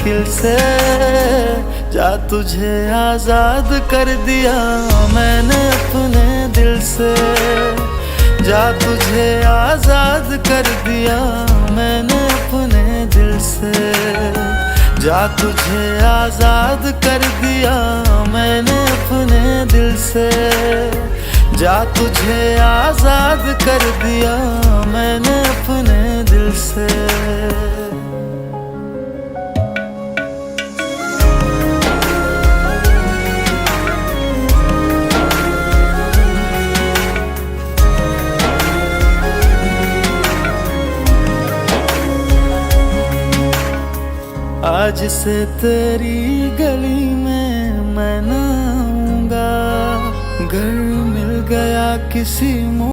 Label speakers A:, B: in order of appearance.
A: मुश्किल से। जा तुझे आजाद कर दिया मैंने अपने दिल से। जा तुझे आजाद कर दिया मैंने अपने दिल से। जा तुझे आजाद कर दिया मैंने अपने दिल से। जा तुझे आजाद कर दिया मैंने अपने दिल से। आज से तेरी गली में मैं ना आऊंगा। घर मिल गया किसी